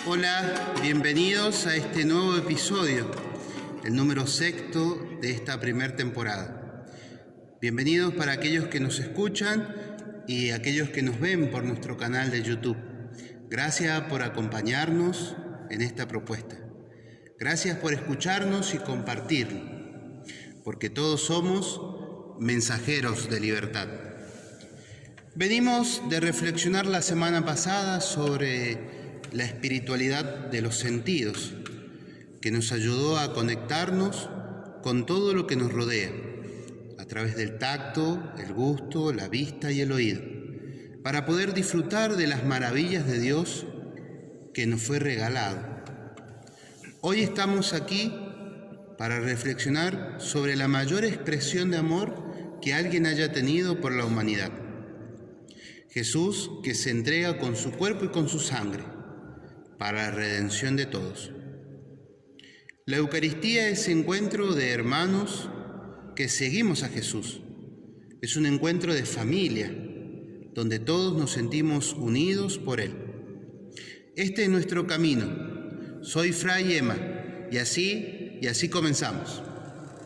Hola, bienvenidos a este nuevo episodio, el número 6 de esta primera temporada. Bienvenidos para aquellos que nos escuchan y aquellos que nos ven por nuestro canal de YouTube. Gracias por acompañarnos en esta propuesta. Gracias por escucharnos y compartirlo, porque todos somos mensajeros de libertad. Venimos de reflexionar la semana pasada sobre la espiritualidad de los sentidos, que nos ayudó a conectarnos con todo lo que nos rodea, a través del tacto, el gusto, la vista y el oído, para poder disfrutar de las maravillas de Dios que nos fue regalado. Hoy estamos aquí para reflexionar sobre la mayor expresión de amor que alguien haya tenido por la humanidad. Jesús, que se entrega con su cuerpo y con su sangre para la redención de todos. La Eucaristía es encuentro de hermanos que seguimos a Jesús. Es un encuentro de familia, donde todos nos sentimos unidos por Él. Este es nuestro camino. Soy Fray Emma, y así comenzamos.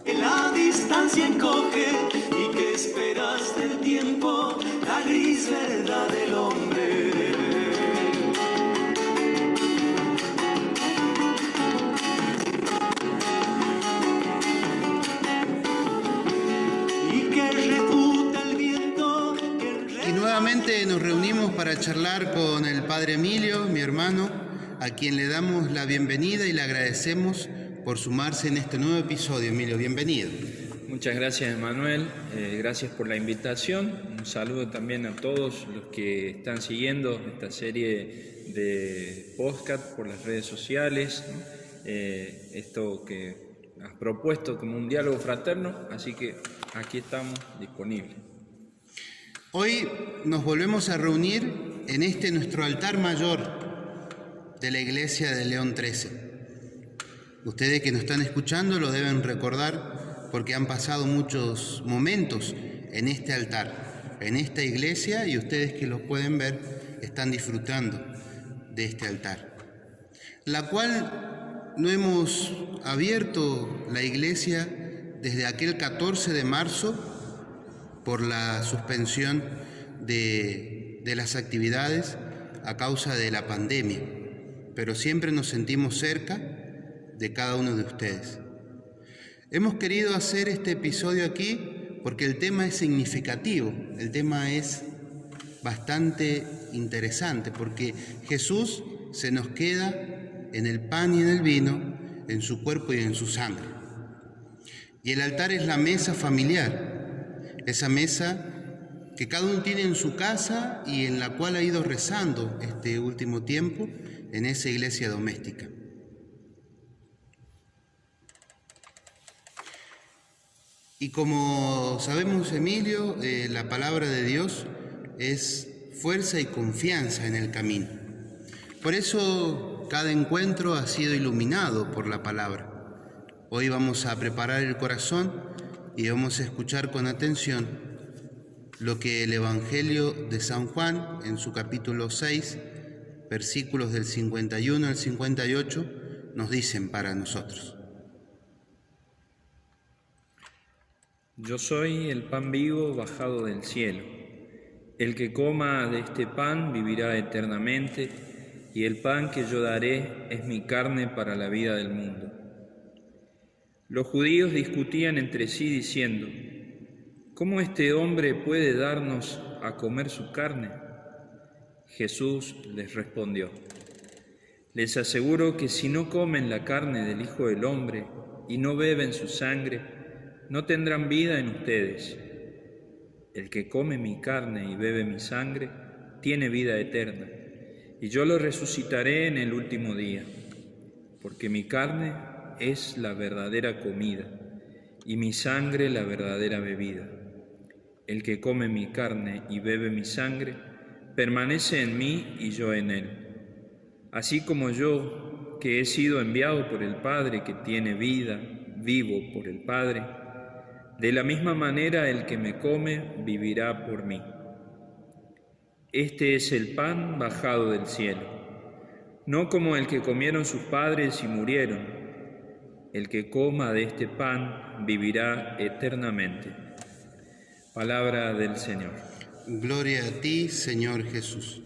Que la distancia encoge y que esperas del tiempo la gris verdad del hombre. Y que refuta el viento. Y nuevamente nos reunimos para charlar con el Padre Emilio, mi hermano, a quien le damos la bienvenida y le agradecemos por sumarse en este nuevo episodio. Emilio, bienvenido. Muchas gracias, Emanuel. Gracias por la invitación. Un saludo también a todos los que están siguiendo esta serie de podcast por las redes sociales. Esto que has propuesto como un diálogo fraterno, así que aquí estamos disponibles. Hoy nos volvemos a reunir en este nuestro altar mayor de la iglesia de León XIII. Ustedes que nos están escuchando lo deben recordar porque han pasado muchos momentos en este altar, en esta iglesia, y ustedes que lo pueden ver están disfrutando de este altar, la cual no hemos abierto la iglesia desde aquel 14 de marzo por la suspensión de las actividades a causa de la pandemia, pero siempre nos sentimos cerca de cada uno de ustedes. Hemos querido hacer este episodio aquí porque el tema es significativo, el tema es bastante interesante, porque Jesús se nos queda en el pan y en el vino, en su cuerpo y en su sangre. Y el altar es la mesa familiar, esa mesa que cada uno tiene en su casa y en la cual ha ido rezando este último tiempo en esa iglesia doméstica. Y como sabemos, Emilio, la palabra de Dios es fuerza y confianza en el camino. Por eso cada encuentro ha sido iluminado por la palabra. Hoy vamos a preparar el corazón y vamos a escuchar con atención lo que el Evangelio de San Juan, en su capítulo 6, versículos del 51 al 58, nos dicen para nosotros. Yo soy el pan vivo bajado del cielo. El que coma de este pan vivirá eternamente, y el pan que yo daré es mi carne para la vida del mundo. Los judíos discutían entre sí diciendo: ¿cómo este hombre puede darnos a comer su carne? Jesús les respondió: les aseguro que si no comen la carne del Hijo del Hombre y no beben su sangre, no tendrán vida en ustedes. El que come mi carne y bebe mi sangre tiene vida eterna, y yo lo resucitaré en el último día, porque mi carne es la verdadera comida, y mi sangre la verdadera bebida. El que come mi carne y bebe mi sangre permanece en mí y yo en él. Así como yo, que he sido enviado por el Padre, que tiene vida, vivo por el Padre, de la misma manera el que me come vivirá por mí. Este es el pan bajado del cielo, no como el que comieron sus padres y murieron. El que coma de este pan vivirá eternamente. Palabra del Señor. Gloria a ti, Señor Jesús.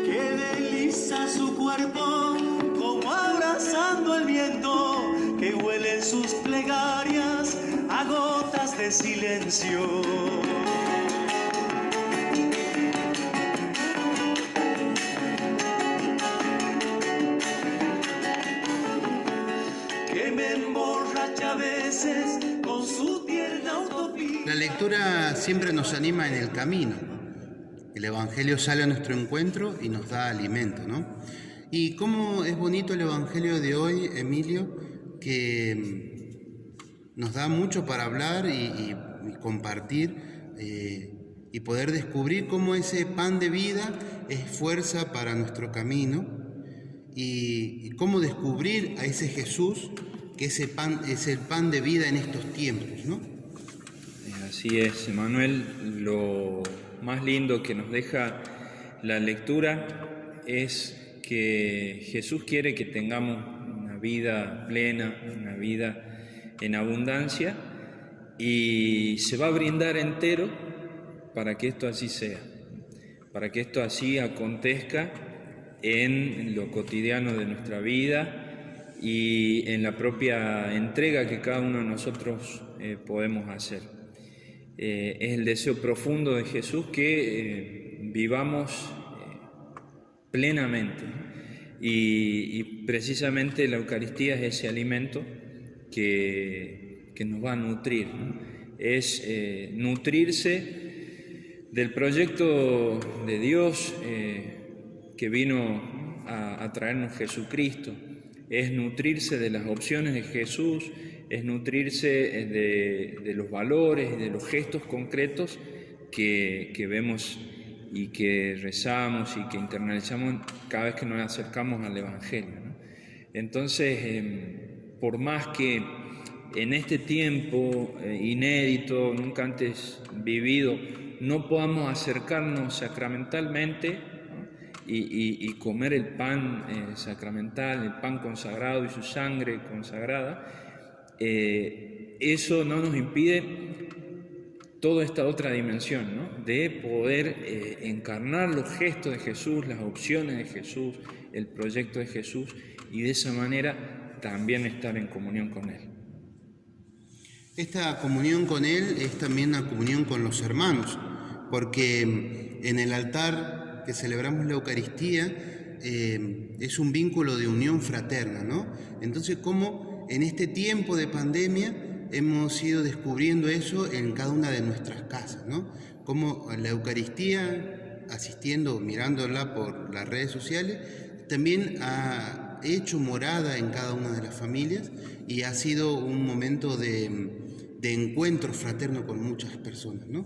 Que desliza su cuerpo como abrazando el viento, que huelen sus plegarias a gotas de silencio. Que me emborracha a veces con su tierna utopía. La lectura siempre nos anima en el camino. El Evangelio sale a nuestro encuentro y nos da alimento, ¿no? Y cómo es bonito el Evangelio de hoy, Emilio, que nos da mucho para hablar y compartir y poder descubrir cómo ese pan de vida es fuerza para nuestro camino y cómo descubrir a ese Jesús, que ese pan es el pan de vida en estos tiempos, ¿no? Así es, Manuel. Lo más lindo que nos deja la lectura es que Jesús quiere que tengamos una vida plena, una vida en abundancia, y se va a brindar entero para que esto así sea, para que esto así acontezca en lo cotidiano de nuestra vida y en la propia entrega que cada uno de nosotros podemos hacer. Es el deseo profundo de Jesús que vivamos plenamente, y precisamente la Eucaristía es ese alimento que nos va a nutrir, ¿no? Es nutrirse del proyecto de Dios que vino a traernos Jesucristo, es nutrirse de las opciones de Jesús, es nutrirse de los valores y de los gestos concretos que vemos y que rezamos y que internalizamos cada vez que nos acercamos al Evangelio, ¿no? Entonces, por más que en este tiempo inédito, nunca antes vivido, no podamos acercarnos sacramentalmente, ¿no? y comer el pan sacramental, el pan consagrado y su sangre consagrada, eso no nos impide toda esta otra dimensión, ¿no? De poder encarnar los gestos de Jesús, las opciones de Jesús, el proyecto de Jesús, y de esa manera también estar en comunión con Él. Esta comunión con Él es también una comunión con los hermanos, porque en el altar que celebramos la Eucaristía es un vínculo de unión fraterna, ¿no? Entonces, ¿cómo en este tiempo de pandemia hemos ido descubriendo eso en cada una de nuestras casas, ¿no? Cómo la Eucaristía, asistiendo, mirándola por las redes sociales, también ha hecho morada en cada una de las familias y ha sido un momento de encuentro fraterno con muchas personas, ¿no?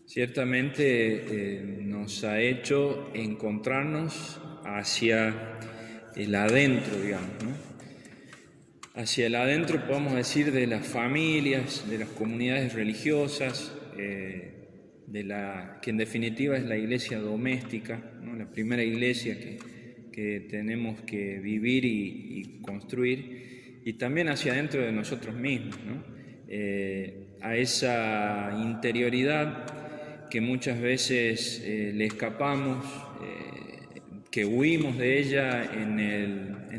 Ciertamente nos ha hecho encontrarnos hacia el adentro, digamos, ¿no? Hacia el adentro, podemos decir, de las familias, de las comunidades religiosas, que en definitiva es la iglesia doméstica, ¿no? La primera iglesia que tenemos que vivir y construir, y también hacia adentro de nosotros mismos, ¿no? A esa interioridad que muchas veces le escapamos, que huimos de ella en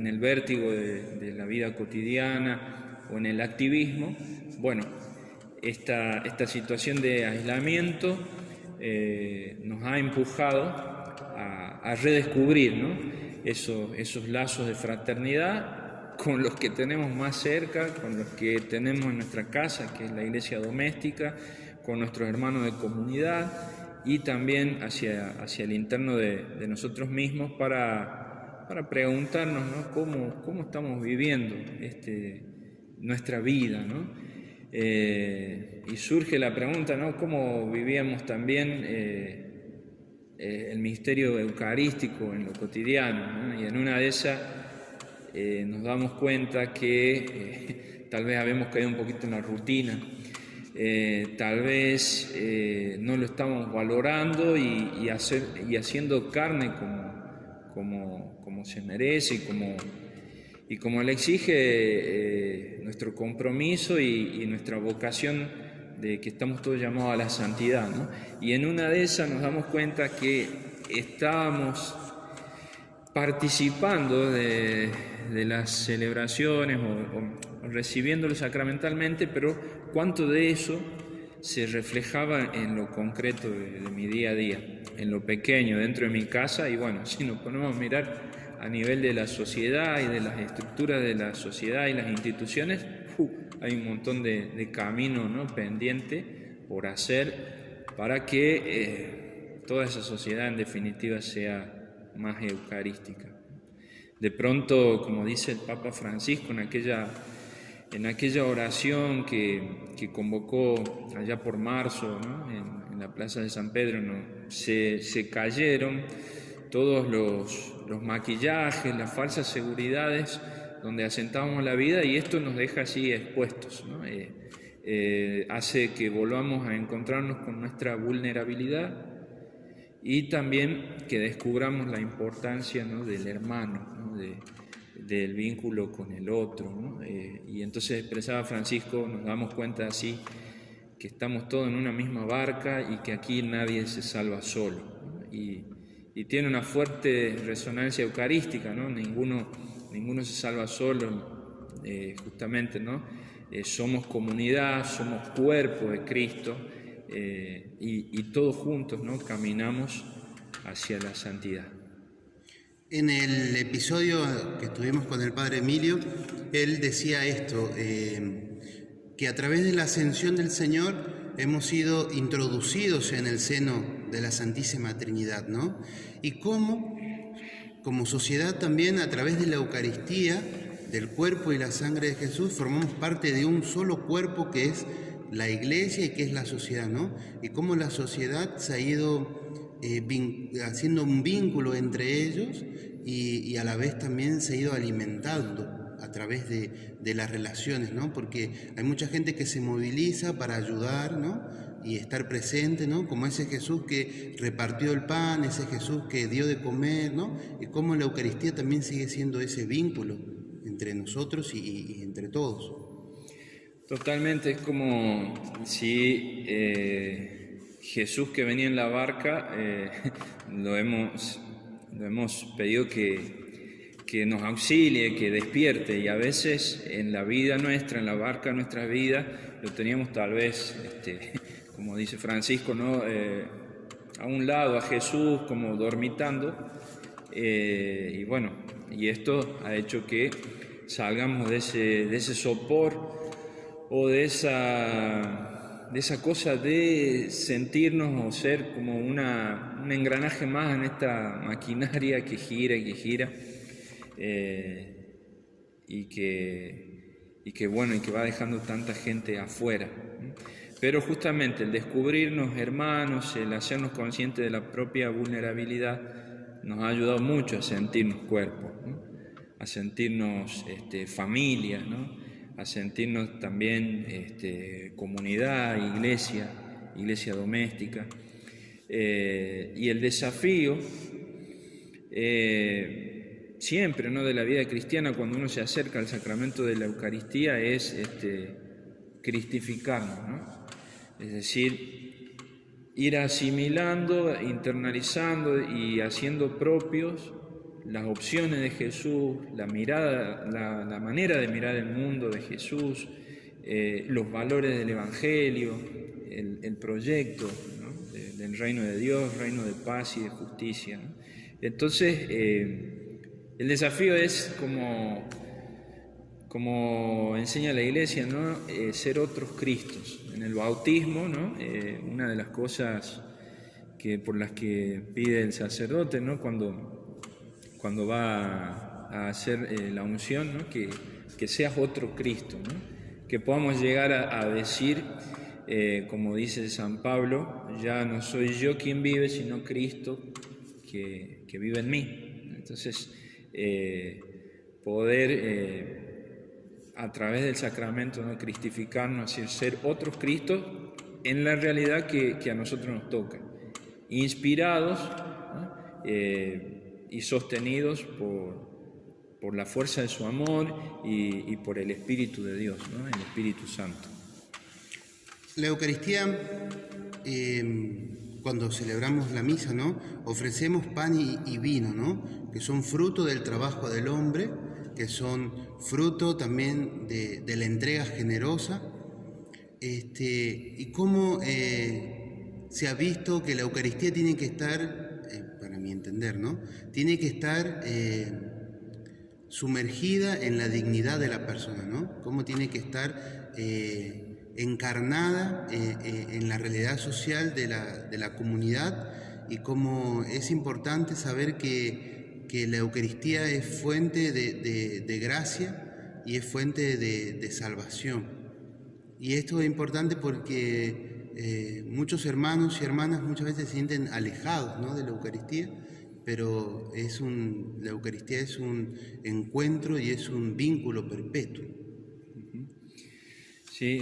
el vértigo de la vida cotidiana o en el activismo. Bueno, esta situación de aislamiento nos ha empujado a a redescubrir, ¿no? Esos lazos de fraternidad con los que tenemos más cerca, con los que tenemos en nuestra casa, que es la iglesia doméstica, con nuestros hermanos de comunidad y también hacia el interno de nosotros mismos para preguntarnos, ¿no? ¿Cómo estamos viviendo nuestra vida, ¿no? Y surge la pregunta, ¿no? ¿Cómo vivíamos también el misterio eucarístico en lo cotidiano, ¿no? Y en una de esas nos damos cuenta que tal vez habíamos caído un poquito en la rutina, tal vez no lo estamos valorando y haciendo carne como se merece y como le exige nuestro compromiso y nuestra vocación de que estamos todos llamados a la santidad, ¿no? Y en una de esas nos damos cuenta que estábamos participando de las celebraciones o recibiéndolo sacramentalmente, pero cuánto de eso se reflejaba en lo concreto de mi día a día, en lo pequeño, dentro de mi casa. Y bueno, si nos ponemos a mirar a nivel de la sociedad y de las estructuras de la sociedad y las instituciones, hay un montón de camino, ¿no? pendiente por hacer para que toda esa sociedad en definitiva sea más eucarística. De pronto, como dice el Papa Francisco en aquella oración que convocó allá por marzo, ¿no? en la Plaza de San Pedro, ¿no? se cayeron todos los maquillajes, las falsas seguridades donde asentábamos la vida, y esto nos deja así expuestos, ¿no? Hace que volvamos a encontrarnos con nuestra vulnerabilidad y también que descubramos la importancia, ¿no? del hermano, ¿no? del vínculo con el otro, ¿no? Y entonces expresaba Francisco, nos damos cuenta así que estamos todos en una misma barca y que aquí nadie se salva solo, ¿no? Y tiene una fuerte resonancia eucarística, ¿no? Ninguno se salva solo, justamente, ¿no? Somos comunidad, somos cuerpo de Cristo, y todos juntos, ¿no? caminamos hacia la santidad. En el episodio que estuvimos con el Padre Emilio, él decía esto, que a través de la ascensión del Señor hemos sido introducidos en el seno de la Santísima Trinidad, ¿no? Y cómo, como sociedad también, a través de la Eucaristía, del cuerpo y la sangre de Jesús, formamos parte de un solo cuerpo que es la Iglesia y que es la sociedad, ¿no? Y cómo la sociedad se ha ido haciendo un vínculo entre ellos y a la vez también se ha ido alimentando a través de las relaciones, ¿no? Porque hay mucha gente que se moviliza para ayudar, ¿no? Y estar presente, ¿no? Como ese Jesús que repartió el pan, ese Jesús que dio de comer, ¿no? Y cómo la Eucaristía también sigue siendo ese vínculo entre nosotros y entre todos. Totalmente, es como si Jesús que venía en la barca, lo hemos pedido que nos auxilie, que despierte, y a veces en la vida nuestra, en la barca de nuestras vidas, lo teníamos tal vez, como dice Francisco, ¿no? A un lado a Jesús como dormitando, y bueno, y esto ha hecho que salgamos de ese sopor o de esa cosa de sentirnos o ser como un engranaje más en esta maquinaria que gira y que gira, y que va dejando tanta gente afuera. Pero justamente el descubrirnos hermanos, el hacernos conscientes de la propia vulnerabilidad, nos ha ayudado mucho a sentirnos cuerpo, ¿no? A sentirnos familia, ¿no? A sentirnos también comunidad, iglesia doméstica. Y el desafío siempre, ¿no? de la vida cristiana, cuando uno se acerca al sacramento de la Eucaristía, es cristificarnos, ¿no? Es decir, ir asimilando, internalizando y haciendo propios las opciones de Jesús, la mirada, la manera de mirar el mundo de Jesús, los valores del Evangelio, el proyecto, ¿no? del reino de Dios, reino de paz y de justicia, ¿no? Entonces, el desafío es, como enseña la Iglesia, ¿no? Ser otros Cristos. En el bautismo, ¿no? Una de las cosas por las que pide el sacerdote, ¿no? Cuando va a hacer la unción, ¿no? Que seas otro Cristo, ¿no? Que podamos llegar a decir, como dice San Pablo, ya no soy yo quien vive, sino Cristo que vive en mí. Entonces, poder a través del sacramento, ¿no? Cristificarnos, es decir, ser otros Cristos en la realidad que a nosotros nos toca, inspirados, ¿no? Y sostenidos por la fuerza de su amor y por el Espíritu de Dios, ¿no? El Espíritu Santo. La Eucaristía, cuando celebramos la misa, ¿no? Ofrecemos pan y vino, ¿no? Que son fruto del trabajo del hombre, que son fruto también de la entrega generosa, y cómo se ha visto que la Eucaristía tiene que estar, para mi entender, ¿no? Tiene que estar sumergida en la dignidad de la persona, ¿no? Cómo tiene que estar encarnada en la realidad social de la comunidad, y cómo es importante saber que la Eucaristía es fuente de gracia y es fuente de salvación. Y esto es importante porque muchos hermanos y hermanas muchas veces se sienten alejados, ¿no? de la Eucaristía, pero la Eucaristía es un encuentro y es un vínculo perpetuo. Sí,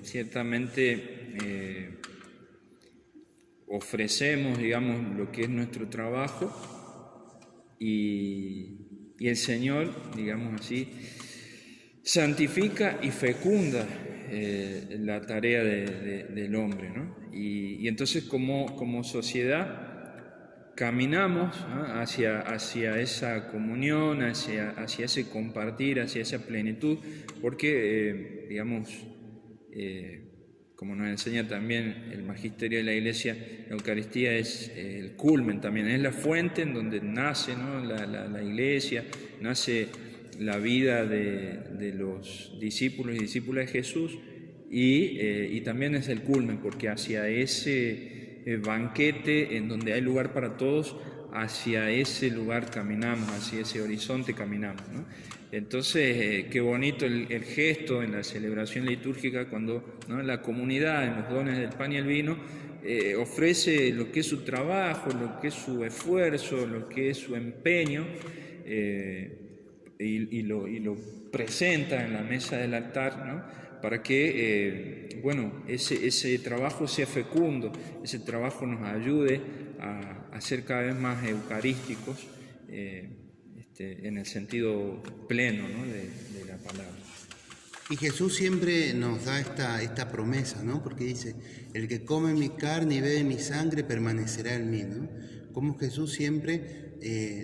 ciertamente ofrecemos, digamos, lo que es nuestro trabajo y el Señor, digamos así, santifica y fecunda la tarea del hombre, ¿no? Y entonces como sociedad caminamos, ¿no? hacia esa comunión, hacia ese compartir, hacia esa plenitud, porque, digamos, como nos enseña también el magisterio de la Iglesia, la Eucaristía es el culmen también, es la fuente en donde nace, ¿no? la Iglesia, nace la vida de los discípulos y discípulas de Jesús, y también es el culmen, porque hacia ese banquete en donde hay lugar para todos, hacia ese lugar caminamos, hacia ese horizonte caminamos, ¿no? Entonces, qué bonito el gesto en la celebración litúrgica cuando, ¿no? la comunidad, en los dones del pan y el vino, ofrece lo que es su trabajo, lo que es su esfuerzo, lo que es su empeño, y lo presenta en la mesa del altar, ¿no? Para que ese trabajo sea fecundo, ese trabajo nos ayude a ser cada vez más eucarísticos, en el sentido pleno, ¿no? de la palabra. Y Jesús siempre nos da esta promesa, ¿no? Porque dice, el que come mi carne y bebe mi sangre permanecerá en mí, ¿no? Como Jesús siempre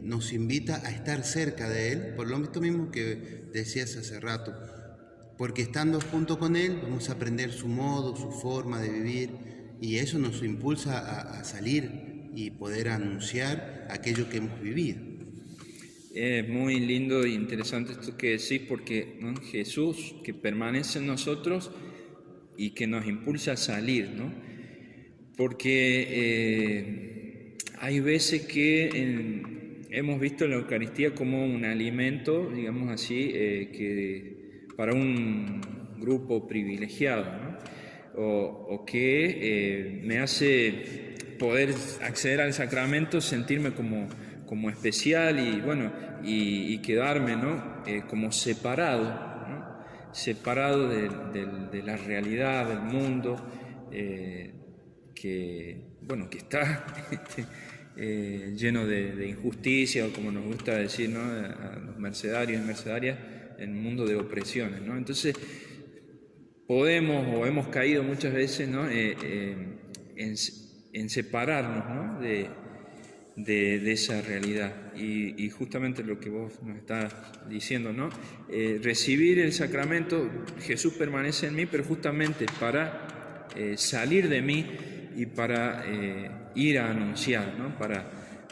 nos invita a estar cerca de Él, por lo mismo que decías hace rato, porque estando junto con Él vamos a aprender su modo, su forma de vivir, y eso nos impulsa a salir y poder anunciar aquello que hemos vivido. Es muy lindo e interesante esto que decís, porque, ¿no? Jesús que permanece en nosotros y que nos impulsa a salir, ¿no? Porque hay veces que hemos visto la Eucaristía como un alimento, digamos así, que para un grupo privilegiado, ¿no? O que me hace poder acceder al sacramento, sentirme como especial y quedarme, ¿no? Como separado, ¿no? Separado de la realidad del mundo, que está lleno de injusticia, o como nos gusta decir, ¿no? A los mercedarios y mercedarias, en un mundo de opresiones, ¿no? Entonces podemos o hemos caído muchas veces, ¿no? en separarnos, ¿no? de esa realidad, y justamente lo que vos nos estás diciendo, ¿no? Recibir el sacramento, Jesús permanece en mí, pero justamente para salir de mí y para ir a anunciar, ¿no? Para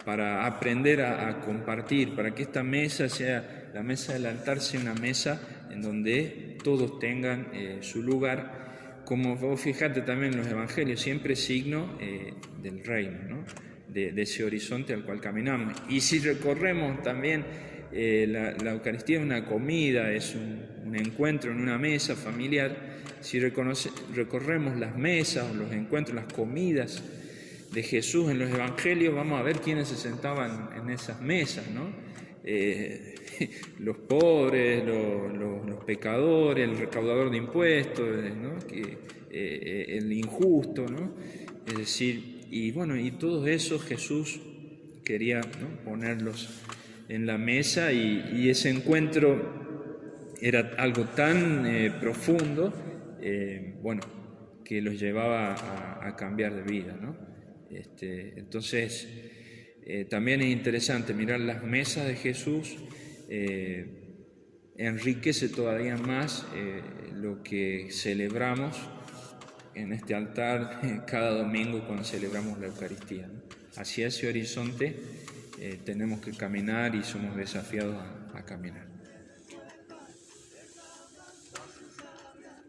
para aprender a compartir, para que esta mesa sea, la mesa del altar sea una mesa en donde todos tengan su lugar, como vos fijate también en los evangelios, siempre signo del reino, ¿no? De ese horizonte al cual caminamos. Y si recorremos también, la Eucaristía es una comida, es un encuentro en una mesa familiar. Si recorremos las mesas, los encuentros, las comidas de Jesús en los evangelios, vamos a ver quiénes se sentaban en esas mesas, ¿no? Los pobres, los pecadores, el recaudador de impuestos, ¿no? El injusto, ¿no? Es decir, y bueno, y todos esos Jesús quería, ¿no?, ponerlos en la mesa, y ese encuentro era algo tan profundo, bueno, que los llevaba a cambiar de vida, ¿no? Entonces, también es interesante mirar las mesas de Jesús, enriquece todavía más lo que celebramos en este altar cada domingo cuando celebramos la Eucaristía, ¿no? Hacia ese horizonte tenemos que caminar y somos desafiados a caminar.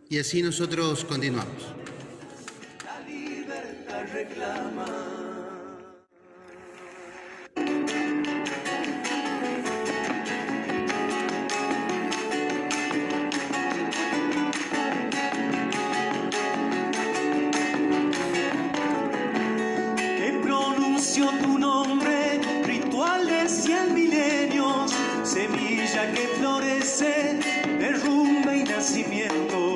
Y así nosotros continuamos. La libertad reclama. Que pronunció tu nombre, ritual de 100 milenios, semilla que florece, derrumbe y nacimiento.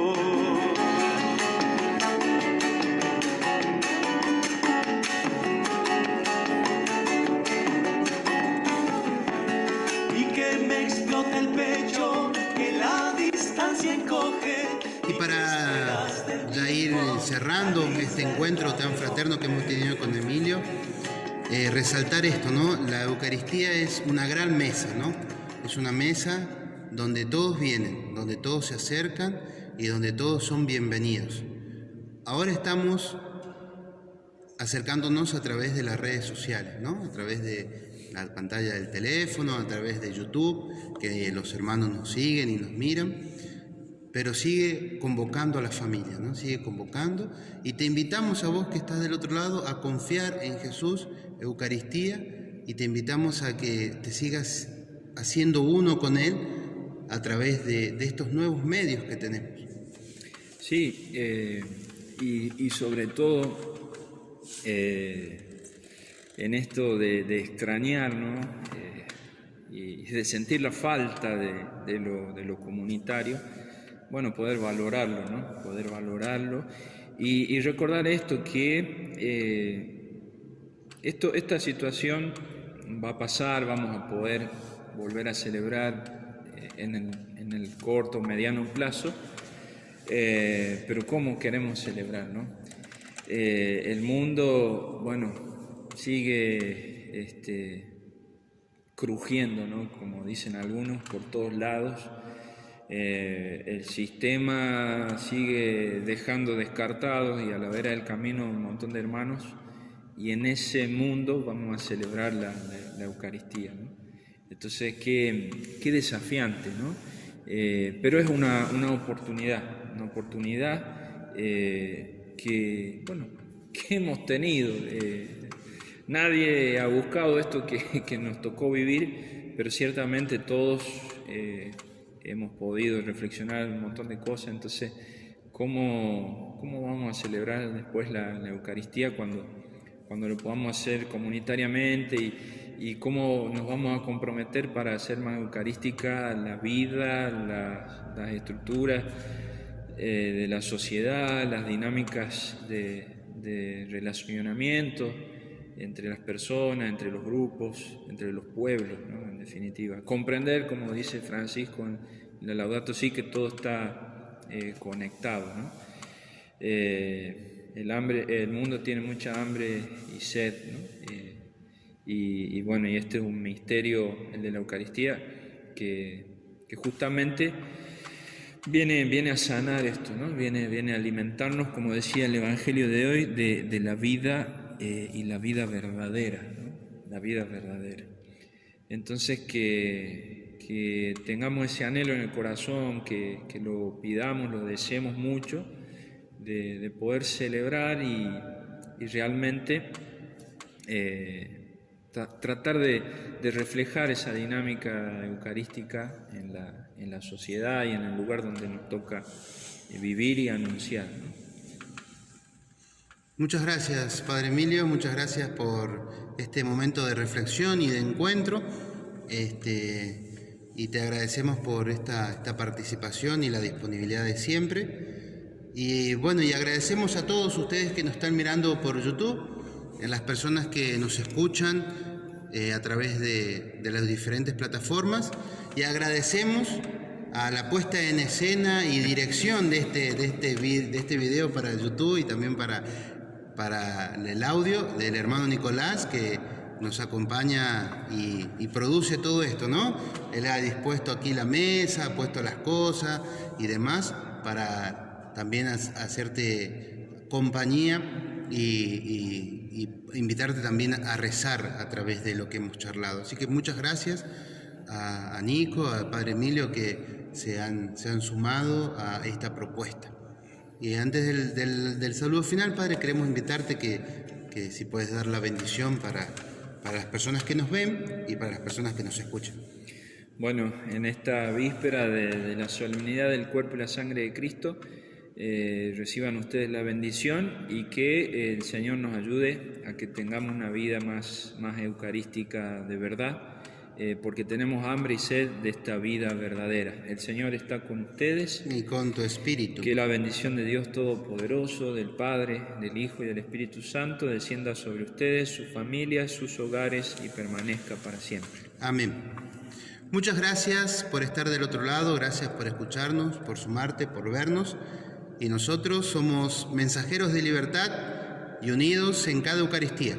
Y que me explota el pecho, que la distancia encoge. Y para ya ir cerrando este encuentro tan fraterno que hemos tenido con Emilio, resaltar esto, ¿no? La Eucaristía es una gran mesa, ¿no? Es una mesa donde todos vienen, donde todos se acercan y donde todos son bienvenidos. Ahora estamos acercándonos a través de las redes sociales, ¿no? A través de la pantalla del teléfono, a través de YouTube, que los hermanos nos siguen y nos miran, pero sigue convocando a la familia, ¿no? Sigue convocando, y te invitamos a vos que estás del otro lado a confiar en Jesús, Eucaristía, y te invitamos a que te sigas haciendo uno con Él a través de estos nuevos medios que tenemos. Sí, y sobre todo en esto de extrañar, ¿no? Y de sentir la falta de lo comunitario, bueno, poder valorarlo, ¿no? Poder valorarlo y recordar esto, que esta situación va a pasar, vamos a poder volver a celebrar en el corto o mediano plazo, pero ¿cómo queremos celebrar, no? El mundo, bueno, sigue crujiendo, ¿no? Como dicen algunos, por todos lados. El sistema sigue dejando descartados y a la vera del camino un montón de hermanos, y en ese mundo vamos a celebrar la Eucaristía, ¿no? Entonces, qué desafiante, ¿no? Pero es una oportunidad que hemos tenido. Nadie ha buscado esto que nos tocó vivir, pero ciertamente todos hemos podido reflexionar un montón de cosas. Entonces, ¿cómo vamos a celebrar después la Eucaristía cuando lo podamos hacer comunitariamente, y cómo nos vamos a comprometer para hacer más eucarística la vida, las estructuras de la sociedad, las dinámicas de relacionamiento entre las personas, entre los grupos, entre los pueblos, ¿no? En definitiva, comprender, como dice Francisco en la Laudato Si, que todo está conectado, ¿no? El mundo tiene mucha hambre y sed, ¿no? Y bueno, y este es un misterio, el de la Eucaristía, que justamente viene a sanar esto, ¿no? Viene a alimentarnos, como decía el Evangelio de hoy, de la vida y la vida verdadera, ¿no? la vida verdadera. Entonces que tengamos ese anhelo en el corazón, que lo pidamos, lo deseemos mucho, de poder celebrar y realmente tratar de reflejar esa dinámica eucarística en la sociedad y en el lugar donde nos toca vivir y anunciar, ¿no? Muchas gracias, Padre Emilio, muchas gracias por este momento de reflexión y de encuentro, y te agradecemos por esta participación y la disponibilidad de siempre. Y bueno, y agradecemos a todos ustedes que nos están mirando por YouTube, a las personas que nos escuchan a través de las diferentes plataformas, y agradecemos a la puesta en escena y dirección de este video para YouTube y también para el audio del hermano Nicolás, que nos acompaña y produce todo esto, ¿no? Él ha dispuesto aquí la mesa, ha puesto las cosas y demás para también hacerte compañía y invitarte también a rezar a través de lo que hemos charlado. Así que muchas gracias a Nico, al Padre Emilio, que se han sumado a esta propuesta. Y antes del saludo final, Padre, queremos invitarte que si puedes dar la bendición para las personas que nos ven y para las personas que nos escuchan. Bueno, en esta víspera de la solemnidad del cuerpo y la sangre de Cristo, reciban ustedes la bendición y que el Señor nos ayude a que tengamos una vida más eucarística de verdad, porque tenemos hambre y sed de esta vida verdadera. El Señor está con ustedes. Y con tu espíritu. Que la bendición de Dios Todopoderoso, del Padre, del Hijo y del Espíritu Santo descienda sobre ustedes, sus familias, sus hogares y permanezca para siempre. Amén. Muchas gracias por estar del otro lado, gracias por escucharnos, por sumarte, por vernos. Y nosotros somos mensajeros de libertad y unidos en cada Eucaristía.